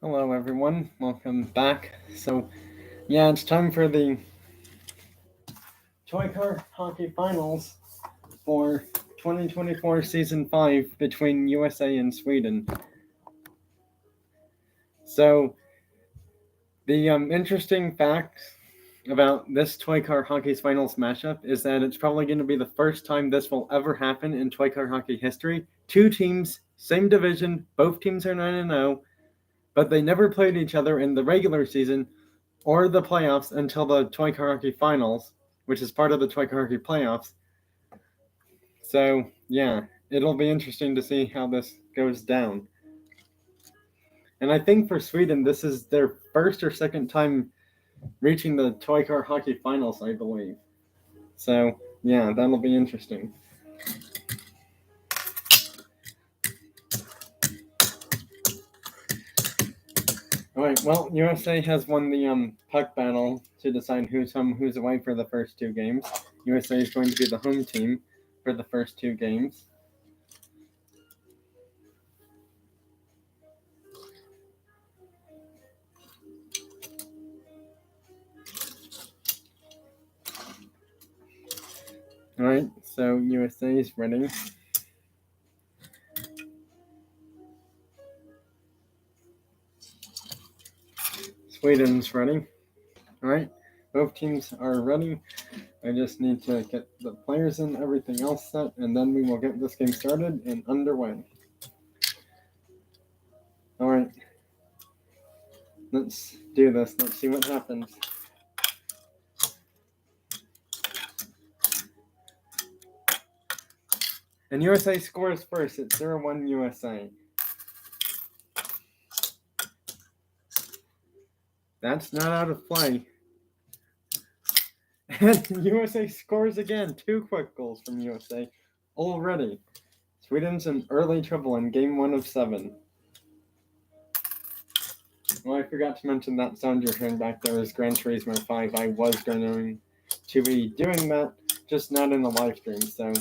Hello, everyone. Welcome back. So, it's time for the Toy Car Hockey Finals for 2024 Season 5 between USA and Sweden. So, the interesting fact about this Toy Car Hockey's Finals matchup is that it's probably going to be the first time this will ever happen in Toy Car Hockey history. Two teams, same division, both teams are 9-0, but they never played each other in the regular season or the playoffs until the Toy Car Hockey Finals, which is part of the Toy Car Hockey playoffs. So, it'll be interesting to see how this goes down. And I think for Sweden, this is their first or second time reaching the Toy Car Hockey Finals, I believe. So, that'll be interesting. All right, well, USA has won the puck battle to decide who's home, who's away for the first two games. USA is going to be the home team for the first two games. All right, so USA is ready. Sweden's ready. All right, both teams are ready. I just need to get the players in, everything else set, and then we will get this game started and underway. All right, let's do this. Let's see what happens. And USA scores first. It's 0-1 USA. That's not out of play. And USA scores again. Two quick goals from USA already. Sweden's in early trouble in game 1 of 7. Well, I forgot to mention that sound you're hearing back there is Gran Turismo 5. I was going to be doing that, just not in the live stream, so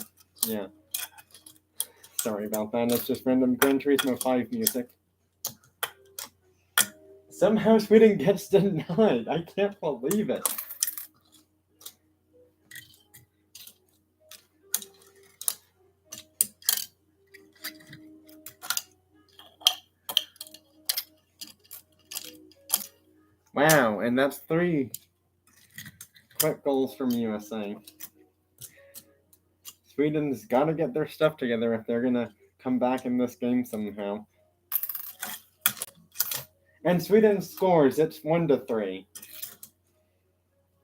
yeah. Sorry about that. It's just random Gran Turismo 5 music. Somehow Sweden gets denied. I can't believe it. Wow, and that's 3 quick goals from USA. Sweden's got to get their stuff together if they're going to come back in this game somehow. And Sweden scores. It's 1-3.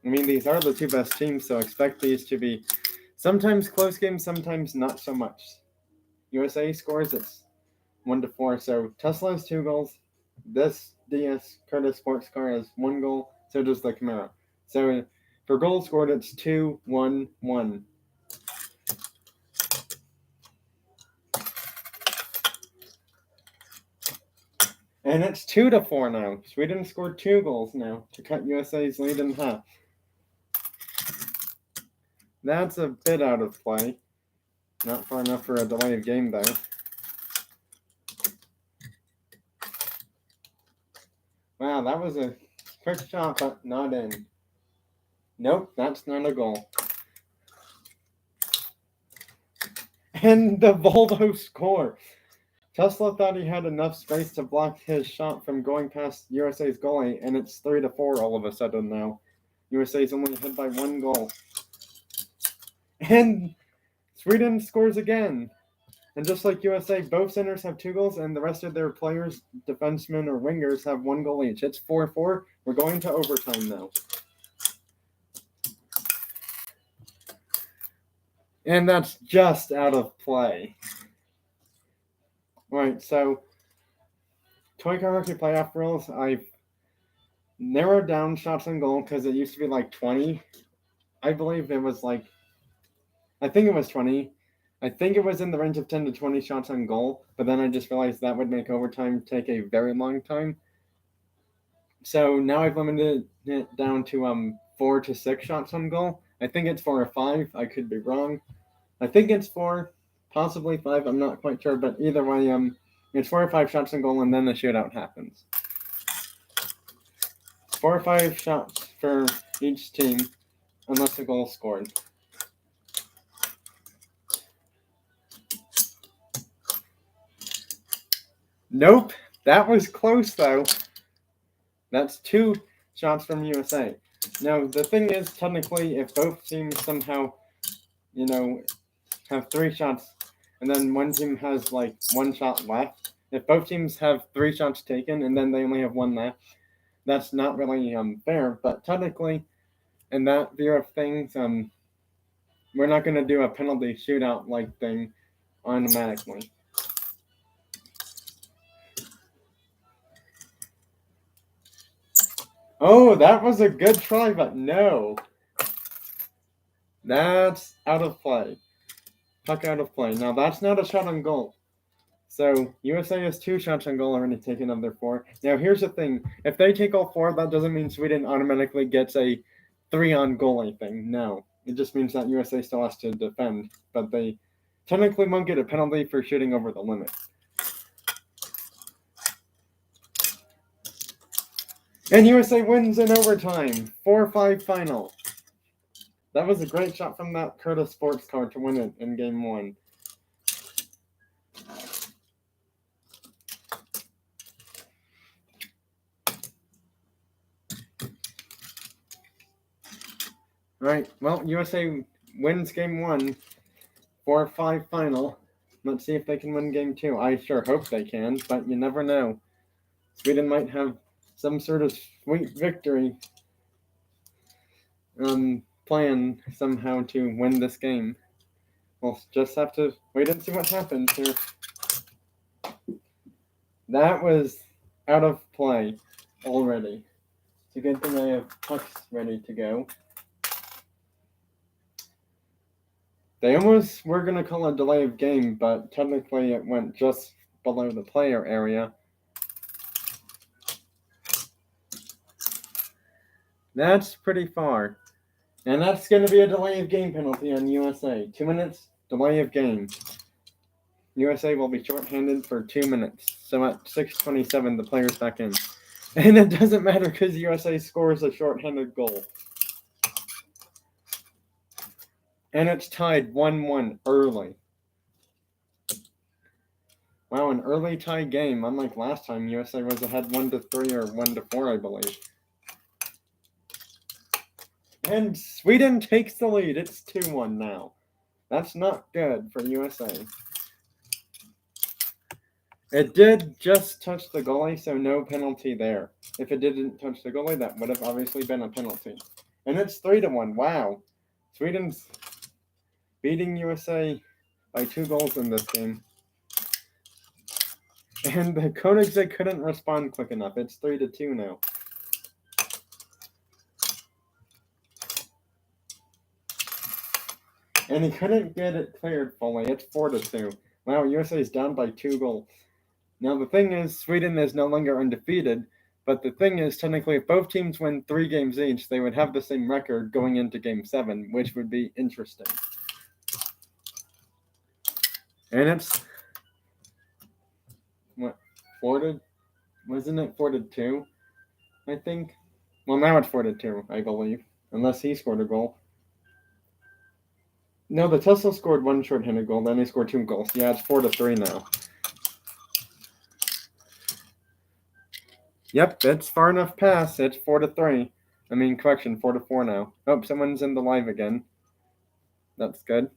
I mean, these are the two best teams, so expect these to be sometimes close games, sometimes not so much. USA scores. It's 1-4. So Tesla has 2 goals. This DS Curtis sports car has 1 goal. So does the Camaro. So for goals scored, it's 2-1-1. And it's 2-4 now. Sweden scored 2 goals now to cut USA's lead in half. That's a bit out of play. Not far enough for a delay of game, though. Wow, that was a quick shot, but not in. Nope, that's not a goal. And the Volvo score. Tesla thought he had enough space to block his shot from going past USA's goalie, and it's 3-4 all of a sudden now. USA's only ahead by 1 goal. And Sweden scores again. And just like USA, both centers have 2 goals, and the rest of their players, defensemen or wingers, have 1 goal each. It's 4-4. We're going to overtime now. And that's just out of play. All right, so Toy Car Hockey playoff rules, I've narrowed down shots on goal because it used to be like 20. I believe it was like, I think it was 20. I think it was in the range of 10 to 20 shots on goal, but then I just realized that would make overtime take a very long time. So now I've limited it down to 4 to 6 shots on goal. I think it's 4 or 5. I could be wrong. I think it's 4, possibly 5. I'm not quite sure, but either way, it's 4 or 5 shots on goal, and then the shootout happens. 4 or 5 shots for each team, unless a goal scored. Nope, that was close though. That's 2 shots from USA. Now, the thing is, technically, if both teams somehow, have 3 shots, and then one team has like 1 shot left, if both teams have 3 shots taken and then they only have 1 left, that's not really fair. But technically, in that view of things, we're not going to do a penalty shootout like thing automatically. Oh, that was a good try, but no. That's out of play. Puck out of play. Now, that's not a shot on goal. So, USA has 2 shots on goal already taken of their 4. Now, here's the thing. If they take all 4, that doesn't mean Sweden automatically gets a 3 on goal thing. No. It just means that USA still has to defend. But they technically won't get a penalty for shooting over the limit. And USA wins in overtime. 4-5 final. That was a great shot from that Curtis Sports car to win it in Game 1. Alright, well, USA wins Game 1, 4-5 final. Let's see if they can win Game 2. I sure hope they can, but you never know. Sweden might have some sort of sweet victory plan somehow to win this game. We'll just have to wait and see what happens here. That was out of play already. It's a good thing I have pucks ready to go. They almost were going to call a delay of game, but technically it went just below the player area. That's pretty far. And that's going to be a delay of game penalty on USA. 2 minutes, delay of game. USA will be shorthanded for 2 minutes. So at 6:27, the player's back in. And it doesn't matter because USA scores a shorthanded goal. And it's tied 1-1 early. Wow, an early tie game. Unlike last time, USA was ahead 1-3 or 1-4, I believe. And Sweden takes the lead. It's 2-1 now. That's not good for USA. It did just touch the goalie, so no penalty there. If it didn't touch the goalie, that would have obviously been a penalty. And it's 3-1. Wow. Sweden's beating USA by 2 goals in this game. And the Koenigsegg couldn't respond quick enough. It's 3-2 now. And he couldn't get it cleared fully. It's 4-2. Wow, USA is down by 2 goals. Now, the thing is, Sweden is no longer undefeated, but the thing is, technically, if both teams win 3 games each, they would have the same record going into Game 7, which would be interesting. And it's, 4-2? Wasn't it 4-2, I think? Well, now it's 4-2, I believe, unless he scored a goal. No, the Tesla scored 1 shorthanded goal, then he scored 2 goals. Yeah, it's 4-3 now. Yep, it's far enough past. It's 4-3. I mean, correction, 4-4 now. Oh, someone's in the live again. That's good.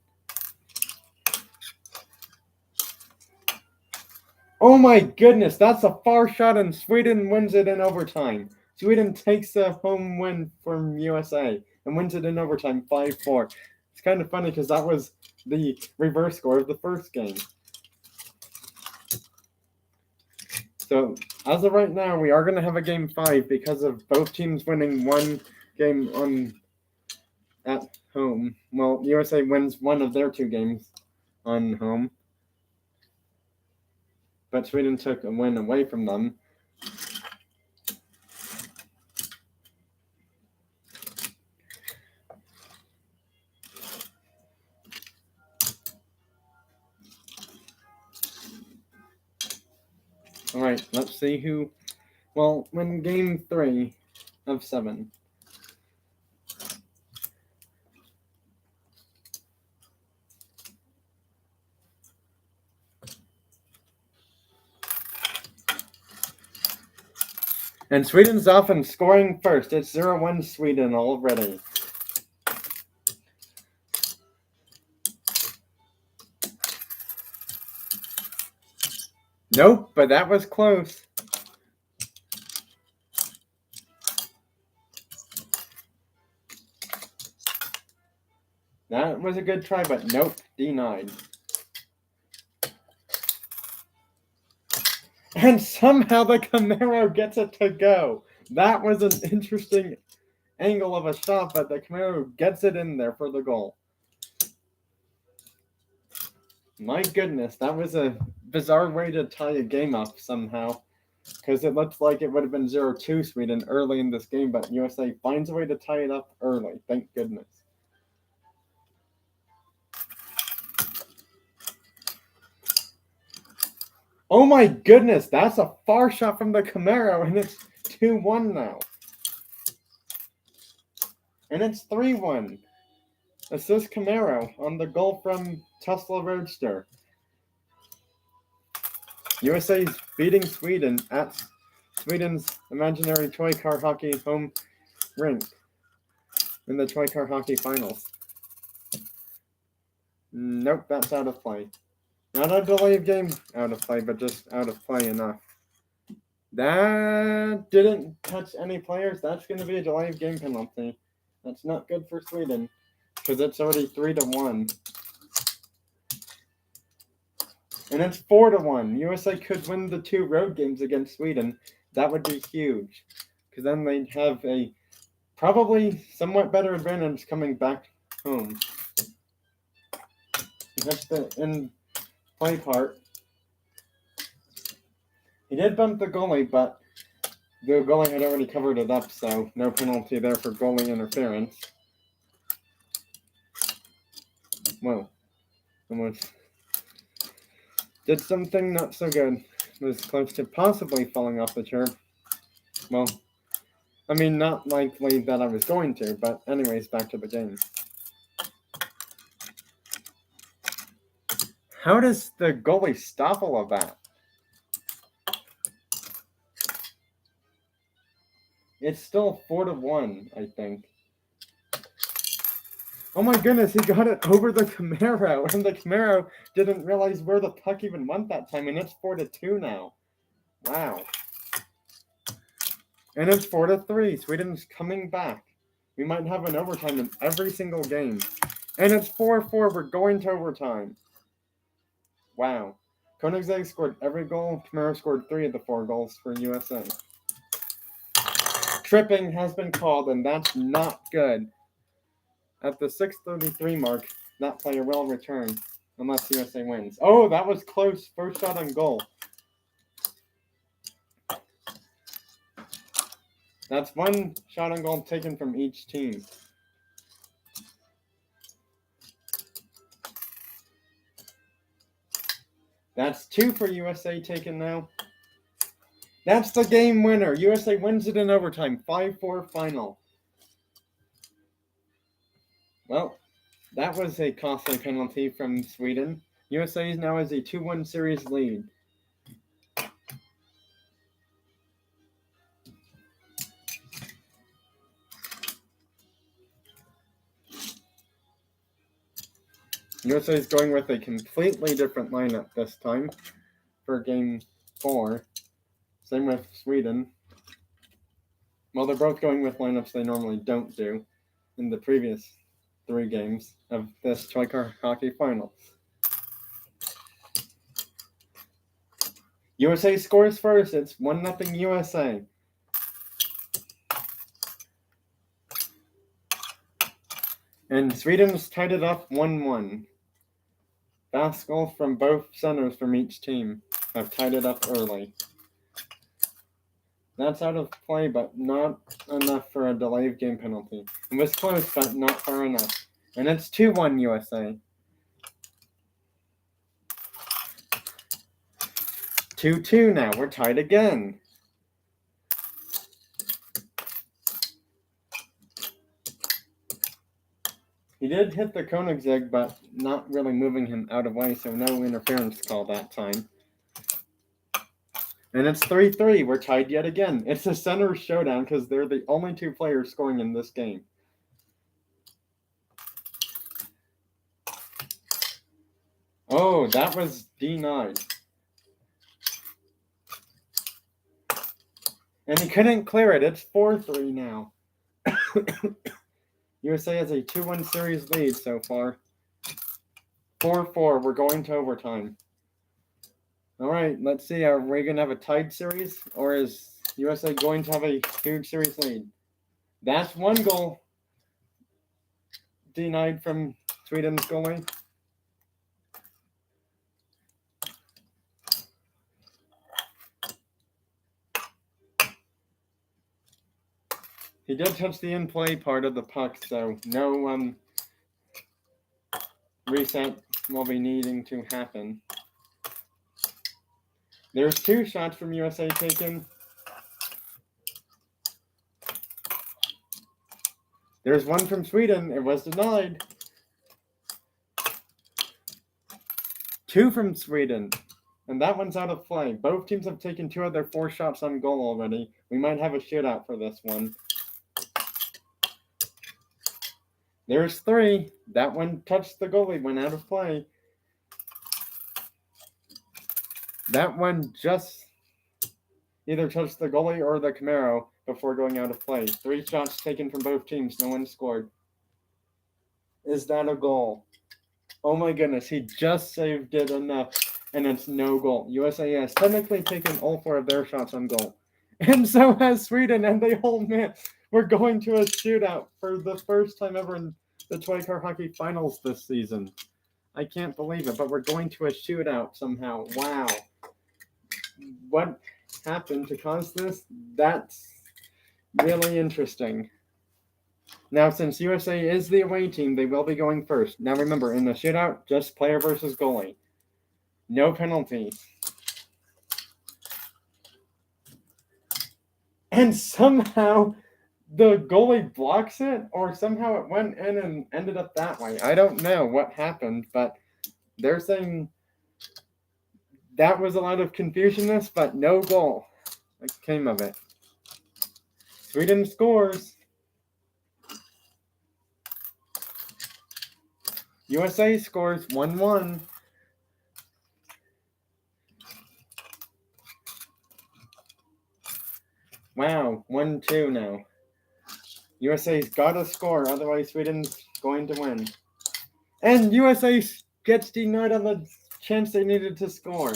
Oh my goodness, that's a far shot, and Sweden wins it in overtime. Sweden takes a home win from USA and wins it in overtime 5-4. It's kind of funny because that was the reverse score of the first game. So, as of right now, we are going to have a Game 5 because of both teams winning 1 game at home. Well, USA wins 1 of their 2 games on home. But Sweden took a win away from them. All right, let's see who. Well, when Game 3, of 7. And Sweden's often scoring first. It's 0-1 Sweden already. Nope, but that was close. That was a good try, but nope, denied. And somehow the Camaro gets it to go. That was an interesting angle of a shot, but the Camaro gets it in there for the goal. My goodness, that was a bizarre way to tie a game up somehow. Because it looked like it would have been 0-2 Sweden early in this game, but USA finds a way to tie it up early. Thank goodness. Oh my goodness, that's a far shot from the Camaro, and it's 2-1 now. And it's 3-1. Assist Camaro on the goal from Tesla Roadster. USA is beating Sweden at Sweden's imaginary toy car hockey home rink in the toy car hockey finals. Nope, that's out of play. Not a delay of game out of play, but just out of play enough. That didn't touch any players. That's going to be a delay of game penalty. That's not good for Sweden because it's already 3-1. And it's 4-1. USA could win the 2 road games against Sweden. That would be huge because then they'd have a probably somewhat better advantage coming back home. That's the in-play part. He did bump the goalie, but the goalie had already covered it up, so no penalty there for goalie interference. Whoa. Almost did something not so good. Was close to possibly falling off the chair. Well, I mean, not likely that I was going to, but anyways, back to the game. How does the goalie stop all of that? It's still 4-1, I think. Oh my goodness, he got it over the Camaro, and the Camaro didn't realize where the puck even went that time, and it's 4-2 now. Wow. And it's 4-3. Sweden's coming back. We might have an overtime in every single game. And it's 4-4. We're going to overtime. Wow. Koenigsegg scored every goal. Camaro scored 3 of the 4 goals for USA. Tripping has been called, and that's not good. At the 6:33 mark, that player will return, unless USA wins. Oh, that was close. First shot on goal. That's 1 shot on goal taken from each team. That's 2 for USA taken now. That's the game winner. USA wins it in overtime. 5-4 final. Well, that was a costly penalty from Sweden. USA now has a 2-1 series lead. USA is going with a completely different lineup this time for game 4. Same with Sweden. Well, they're both going with lineups they normally don't do in the previous 3 games of this toy car hockey final. USA scores first. It's 1-0 USA. And Sweden's tied it up 1-1. Fast goals from both centers from each team have tied it up early. That's out of play, but not enough for a delay of game penalty. It was close, but not far enough. And it's 2-1 USA. 2-2 now. We're tied again. did hit the Koenigsegg, but not really moving him out of way, so no interference call that time. And it's 3-3. We're tied yet again. It's a center showdown because they're the only two players scoring in this game. Oh, that was denied. And he couldn't clear it. It's 4-3 now. USA has a 2-1 series lead so far. 4-4. We're going to overtime. All right, let's see. Are we going to have a tied series, or is USA going to have a huge series lead? That's one goal denied from Sweden's goalie. He did touch the in-play part of the puck, so no reset will be needing to happen. There's 2 shots from USA taken. There's one from Sweden. It was denied. 2 from Sweden. And that one's out of play. Both teams have taken 2 of their 4 shots on goal already. We might have a shootout for this one. There's 3. That one touched the goalie, went out of play. That one just either touched the goalie or the Camaro before going out of play. 3 shots taken from both teams. No one scored. Is that a goal? Oh my goodness, he just saved it enough, and it's no goal. USA has technically taken all 4 of their shots on goal. And so has Sweden, and they hold man. We're going to a shootout for the first time ever in the Toy Car Hockey Finals this season. I can't believe it, but we're going to a shootout somehow. Wow. What happened to cause this? That's really interesting. Now, since USA is the away team, they will be going first. Now, remember, in the shootout, just player versus goalie. No penalties. And somehow the goalie blocks it, or somehow it went in and ended up that way. I don't know what happened, but they're saying that was a lot of confusionness, but no goal that came of it. Sweden scores. USA scores 1-1. Wow, 1-2 now. USA's got to score, otherwise Sweden's going to win. And USA gets denied on the chance they needed to score.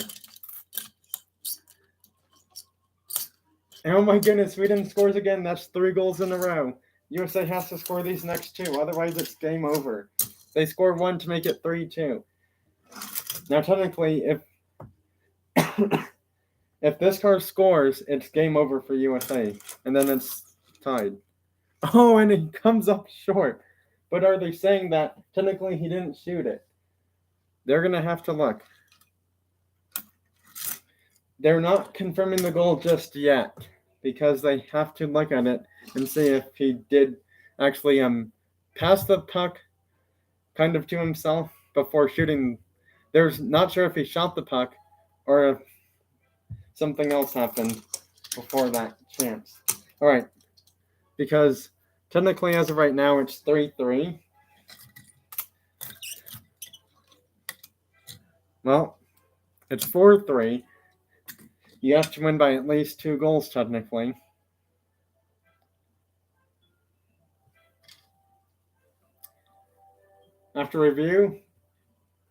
Oh my goodness, Sweden scores again. That's 3 goals in a row. USA has to score these next 2, otherwise it's game over. They score 1 to make it 3-2. Now technically, if if this car scores, it's game over for USA, and then it's tied. Oh, and it comes up short. But are they saying that technically he didn't shoot it? They're going to have to look. They're not confirming the goal just yet because they have to look at it and see if he did actually pass the puck kind of to himself before shooting. There's not sure if he shot the puck or if something else happened before that chance. All right. Because technically, as of right now, it's 3-3. Well, it's 4-3. You have to win by at least 2 goals, technically. After review,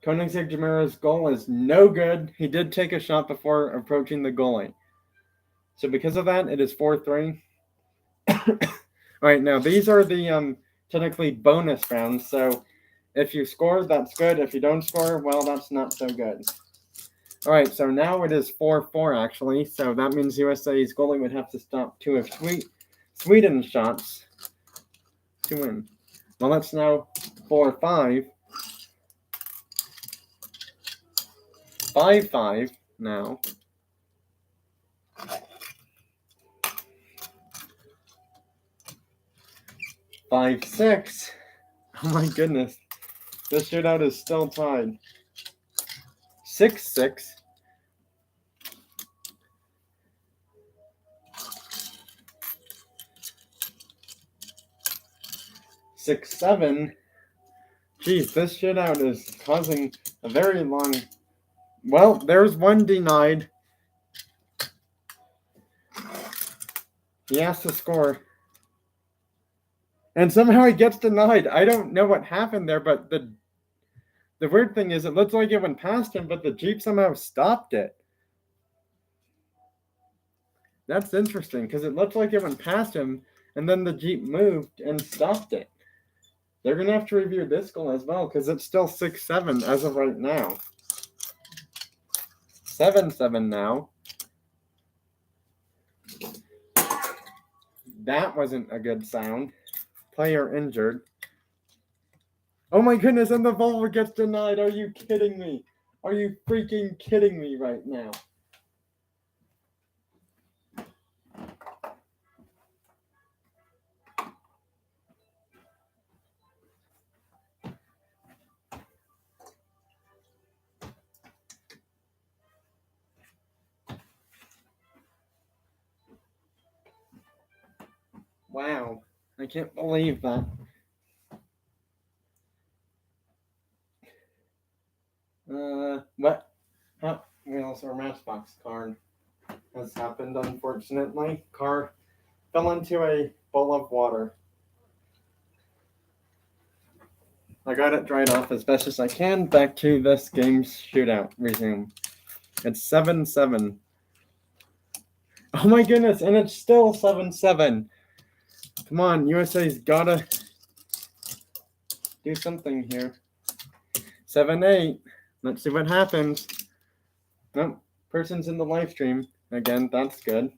Koenigsegg Jamiro's goal is no good. He did take a shot before approaching the goalie. So because of that, it is 4-3. All right, now these are the technically bonus rounds. So if you score, that's good. If you don't score, well, that's not so good. All right, so now it is 4-4 actually. So that means USA's goalie would have to stop 2 of Sweden's shots to win. Well, it's now 4-5. 5-5 now. Five, 6. Oh my goodness. This shootout is still tied. 6-6. 6-7. Geez, this shootout is causing a very long... Well, there's one denied. He has to score. And somehow he gets denied. I don't know what happened there, but the weird thing is it looks like it went past him, but the Jeep somehow stopped it. That's interesting, because it looked like it went past him, and then the Jeep moved and stopped it. They're going to have to review this goal as well, because it's still 6-7 as of right now. 7-7 now. That wasn't a good sound. Player injured. Oh my goodness, and the Volvo gets denied. Are you kidding me? Are you freaking kidding me right now? Wow, I can't believe that. What? Hot Wheels or Matchbox car has happened, unfortunately. Car fell into a bowl of water. I got it dried off as best as I can. Back to this game's shootout. Resume. It's 7-7. Oh my goodness, and it's still 7-7. Come on, USA's gotta do something here. 7-8. Let's see what happens. Nope, person's in the live stream. Again, that's good.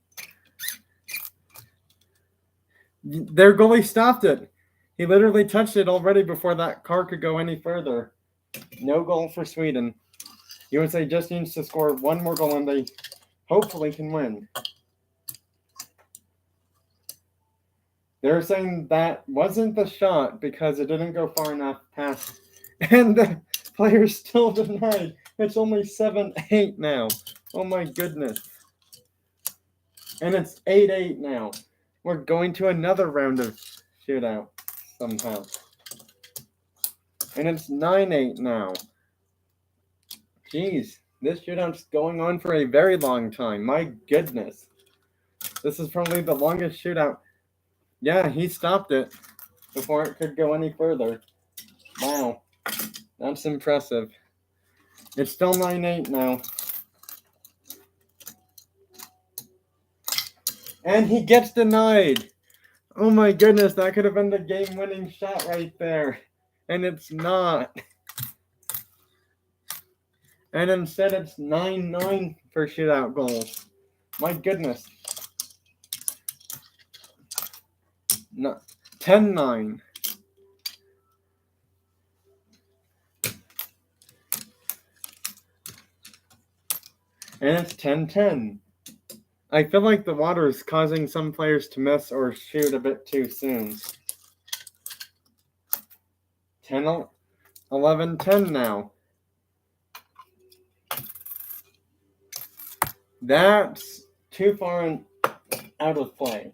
Their goalie stopped it. He literally touched it already before that car could go any further. No goal for Sweden. USA just needs to score one more goal and they hopefully can win. They're saying that wasn't the shot because it didn't go far enough past. And the player's still denied. It's only 7-8 now. Oh my goodness. And it's 8-8 now. We're going to another round of shootout somehow. And it's 9-8 now. Jeez, this shootout's going on for a very long time. My goodness. This is probably the longest shootout. Yeah, he stopped it before it could go any further. Wow, that's impressive. It's still 9-8 now. And he gets denied. Oh my goodness, that could have been the game-winning shot right there. And it's not. And instead it's 9-9 for shootout goals. My goodness. No, 10-9. And it's 10-10. I feel like the water is causing some players to miss or shoot a bit too soon. 11-10 now. That's too far out of play.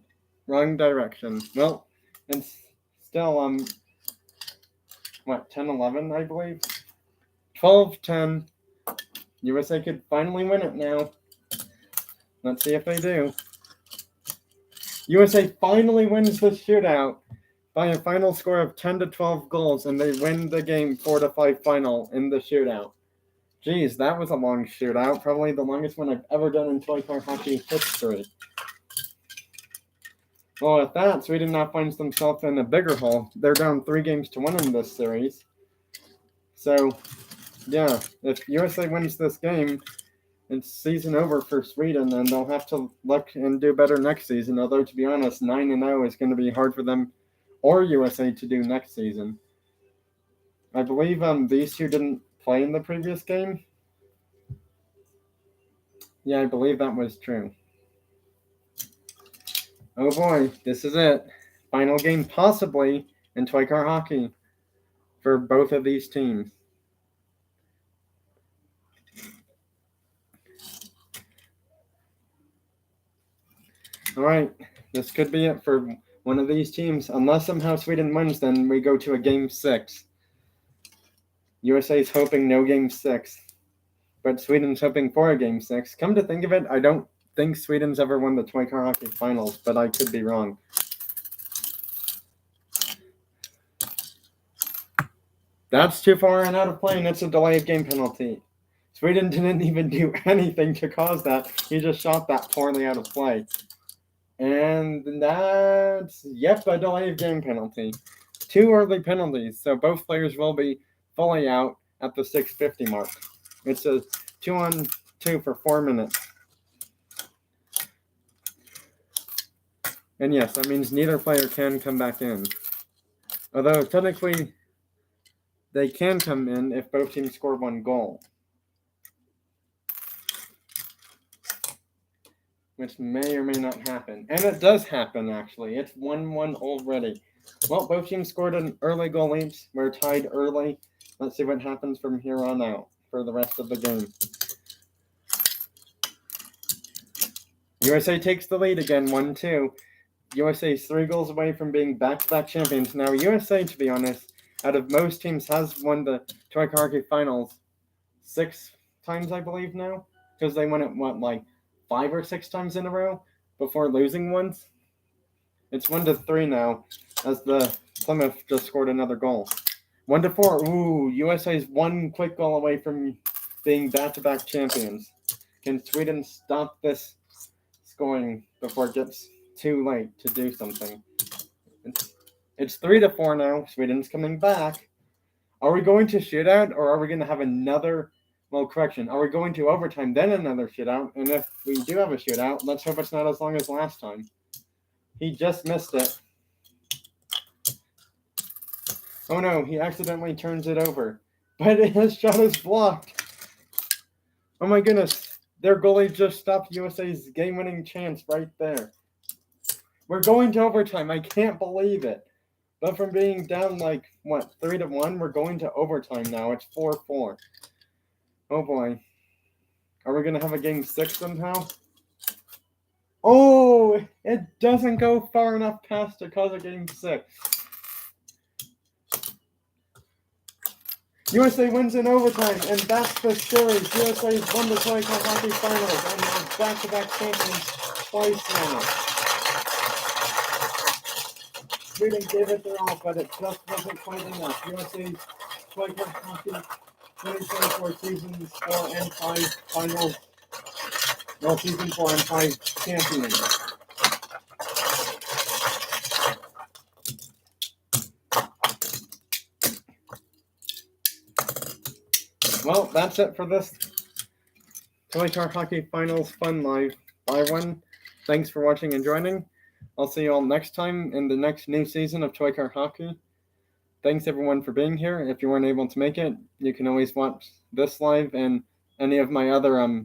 Wrong direction. Well, it's still, 10-11, I believe? 12-10. USA could finally win it now. Let's see if they do. USA finally wins the shootout by a final score of 10-12 goals, and they win the game 4-5 final in the shootout. Geez, that was a long shootout. Probably the longest one I've ever done in toy car hockey history. Well, with that, Sweden now finds themselves in a bigger hole. They're down 3-1 in this series. So, yeah, if USA wins this game, it's season over for Sweden, and they'll have to look and do better next season. Although, to be honest, 9-0 is going to be hard for them or USA to do next season. I believe these two didn't play in the previous game. Yeah, I believe that was true. Oh boy, this is it. Final game possibly in toy car hockey. for both of these teams. All right, this could be it for one of these teams. Unless somehow Sweden wins, then we go to a Game 6. USA is hoping no Game 6, but Sweden's hoping for a Game 6. Come to think of it, I don't think Sweden's ever won the Toy Car Hockey Finals, but I could be wrong. That's too far and out of play, and it's a delay of game penalty. Sweden didn't even do anything to cause that. He just shot that poorly out of play. And that's, yep, a delay of game penalty. 2 early penalties, so both players will be fully out at the 6:50 mark. It's a 2-on-2 for 4 minutes. And yes, that means neither player can come back in. Although technically they can come in if both teams score 1 goal. Which may or may not happen. And it does happen, actually. It's 1-1 already. Well, both teams scored an early goal each. We're tied early. Let's see what happens from here on out for the rest of the game. USA takes the lead again, 1-2. USA is 3 goals away from being back-to-back champions. Now, USA, to be honest, out of most teams, has won the Toy Car Hockey Finals 6 times, I believe, now. Because they won it, 5 or 6 times in a row before losing once. It's 1-3 now, as the Plymouth just scored another goal. 1-4. Ooh, USA is 1 quick goal away from being back-to-back champions. Can Sweden stop this scoring before it gets too late to do something? It's 3-4 now. Sweden's coming back. Are we going to shootout, or are we going to have another? Well, correction. Are we going to overtime, then another shootout? And if we do have a shootout, let's hope it's not as long as last time. He just missed it. Oh no, he accidentally turns it over. But his shot is blocked. Oh my goodness. Their goalie just stopped USA's game-winning chance right there. We're going to overtime. I can't believe it. But from being down 3-1, we're going to overtime now. It's 4-4. Oh boy. Are we going to have a game 6 somehow? Oh, it doesn't go far enough past to cause a game 6. USA wins in overtime, and that's the series. USA's won the Toy Car Hockey Finals, and are back-to-back champions twice now. Sweden gave it their all, but it just wasn't quite enough. USA's Toy Car Hockey 2024 Season 4 and 5 Finals. Well, Season 4 and 5 champions. Well, that's it for this Toy Car Hockey Finals Fun Live by one. Thanks for watching and joining. I'll see you all next time in the next new season of Toy Car Hockey. Thanks everyone for being here. If you weren't able to make it, you can always watch this live and any of my other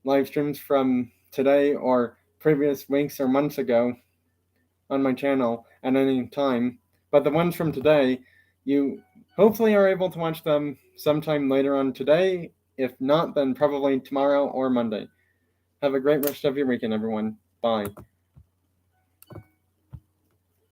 live streams from today or previous weeks or months ago on my channel at any time. But the ones from today, you hopefully are able to watch them sometime later on today. If not, then probably tomorrow or Monday. Have a great rest of your weekend, everyone. Bye.